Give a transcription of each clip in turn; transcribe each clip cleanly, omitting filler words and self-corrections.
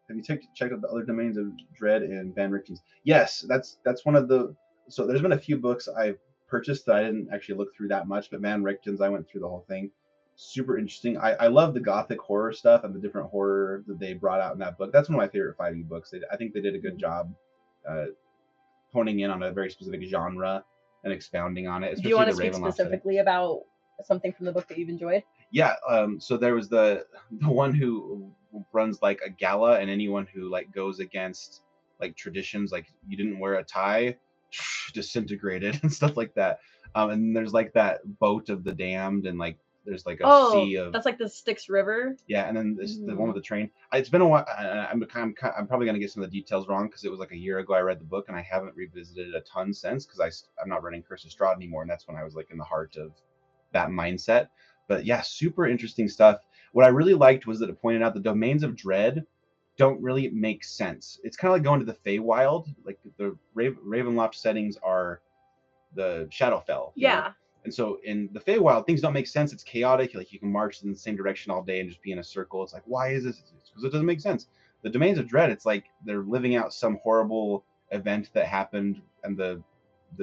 Have you checked out the other domains of Dread and Van Richten's? Yes, that's one of the. So there's been a few books I've purchased that I didn't actually look through that much, but Van Richten's I went through the whole thing. Super interesting. I love the gothic horror stuff and the different horror that they brought out in that book. That's one of my favorite fighting books. I think they did a good job uh, honing in on a very specific genre and expounding on it. Do you want to the speak Ravenloft specifically about something from the book that you've enjoyed? Yeah. So there was the one who runs like a gala, and anyone who like goes against like traditions, like you didn't wear a tie, disintegrated and stuff like that. And there's like that boat of the damned, and like there's like a sea of that's like the Styx River. Yeah, and then the one with the train. It's been a while. I'm probably gonna get some of the details wrong because it was like a year ago I read the book, and I haven't revisited it a ton since because I'm not running Curse of Strahd anymore, and that's when I was like in the heart of that mindset. But yeah, super interesting stuff. What I really liked was that it pointed out the domains of dread don't really make sense. It's kind of like going to the Feywild. Like the Ravenloft settings are the Shadowfell. Yeah. And so in the Feywild, things don't make sense. It's chaotic. Like you can march in the same direction all day and just be in a circle. It's like, why is this? Because it doesn't make sense. The domains of dread, it's like they're living out some horrible event that happened, and the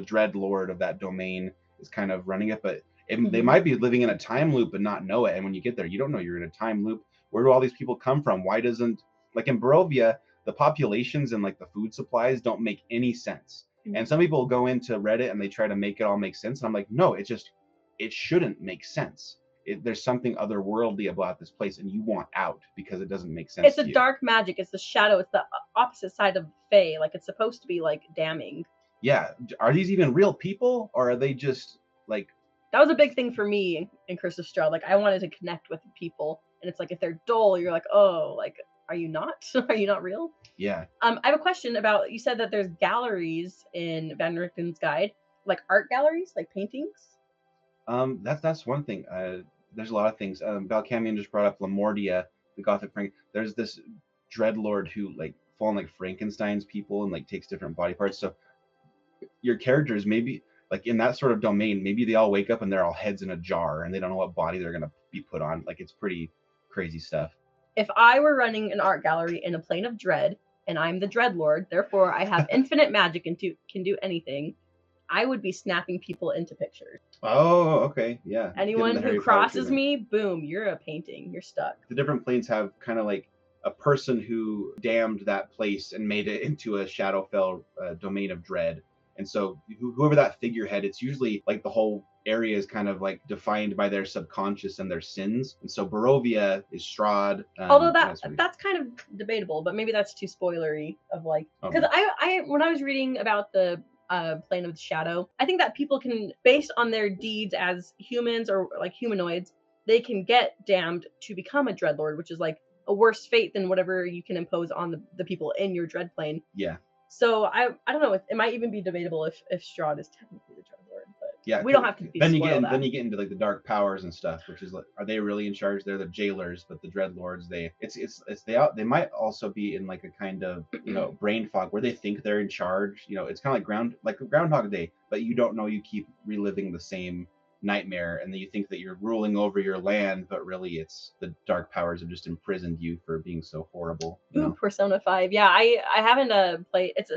dread lord of that domain is kind of running it. But they might be living in a time loop and not know it. And when you get there, you don't know you're in a time loop. Where do all these people come from? Why doesn't, like in Barovia, the populations and like the food supplies don't make any sense. And some people go into Reddit and they try to make it all make sense. And I'm like, no, it shouldn't make sense. There's something otherworldly about this place, and you want out because it doesn't make sense. It's a dark magic. It's the shadow. It's the opposite side of Fey. Like it's supposed to be like damning. Yeah. Are these even real people, or are they just like? That was a big thing for me in Curse of Strahd. Like I wanted to connect with people, and it's like if they're dull, you're like, oh, like are you not? Are you not real? Yeah. I have a question about, you said that there's galleries in Van Richten's guide, like art galleries, like paintings. That's one thing. There's a lot of things. Balcamion just brought up Lamordia, the Gothic Frank. There's this dreadlord who like fallen like Frankenstein's people and like takes different body parts. So your characters maybe like in that sort of domain, maybe they all wake up and they're all heads in a jar and they don't know what body they're gonna be put on. Like it's pretty crazy stuff. If I were running an art gallery in a plane of dread, and I'm the Dreadlord, therefore I have infinite magic and can do anything, I would be snapping people into pictures. Oh, okay, yeah. Anyone who crosses me, boom, you're a painting. You're stuck. The different planes have kind of like a person who damned that place and made it into a Shadowfell domain of dread. And so whoever that figurehead, it's usually like the whole area is kind of like defined by their subconscious and their sins. And so Barovia is Strahd. Although that's kind of debatable, but maybe that's too spoilery of like, because I when I was reading about the plane of the shadow, I think that people can, based on their deeds as humans or like humanoids, they can get damned to become a dreadlord, which is like a worse fate than whatever you can impose on the people in your dread plane. Yeah. So I don't know. It might even be debatable if Strahd is technically the dreadlord, but yeah, we don't have to be. Then you get into like the dark powers and stuff, which is like, are they really in charge? They're the jailers, but the dreadlords, they might also be in like a kind of brain fog where they think they're in charge. It's kind of like Groundhog Day, but you don't know. You keep reliving the same nightmare, and then you think that you're ruling over your land, but really it's the dark powers have just imprisoned you for being so horrible. Ooh, Persona 5. Yeah, I haven't played. It's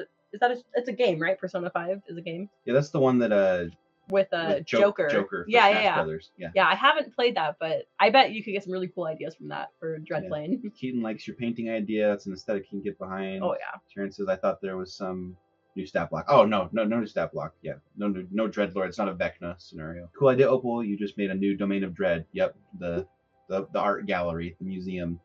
a game, right? Persona 5 is a game. Yeah, that's the one that with Joker. Joker. Yeah. Brothers. Yeah. Yeah, I haven't played that, but I bet you could get some really cool ideas from that for Dreadplane. Yeah. Keaton likes your painting idea. It's an aesthetic you can get behind. Oh yeah. Sharon says, I thought there was some new stat block. Oh no new stat block. Yeah, no Dreadlord. It's not a Vecna scenario. Cool idea, Opal. You just made a new domain of dread. Yep, the art gallery, the museum.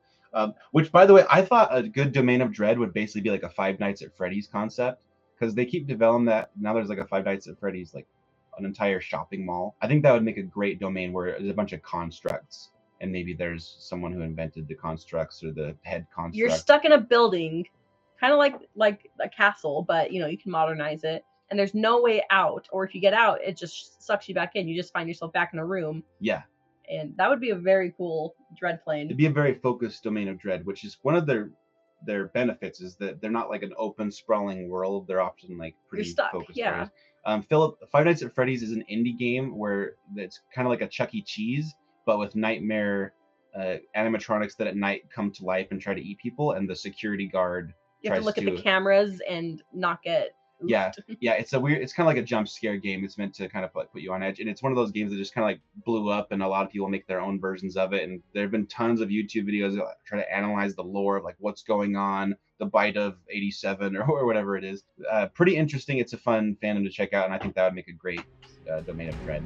Which, by the way, I thought a good domain of dread would basically be like a Five Nights at Freddy's concept, because they keep developing that. Now there's like a Five Nights at Freddy's, like an entire shopping mall. I think that would make a great domain where there's a bunch of constructs, and maybe there's someone who invented the constructs or the head construct. You're stuck in a building, kind of like a castle, but you can modernize it, and there's no way out. Or if you get out, it just sucks you back in. You just find yourself back in a room. Yeah. And that would be a very cool dread plane. It'd be a very focused domain of dread, which is one of their benefits, is that they're not like an open, sprawling world. They're often like pretty focused. Yeah. Philip, Five Nights at Freddy's is an indie game where it's kind of like a Chuck E. Cheese, but with nightmare animatronics that at night come to life and try to eat people, and the security guard You have tries to look at the cameras and not get oofed. yeah, it's kind of like a jump scare game. It's meant to kind of like put you on edge, and it's one of those games that just kind of like blew up, and a lot of people make their own versions of it. And there have been tons of YouTube videos that try to analyze the lore of like what's going on, the bite of 87 or whatever it is. Pretty interesting. It's a fun fandom to check out, and I think that would make a great domain of dread.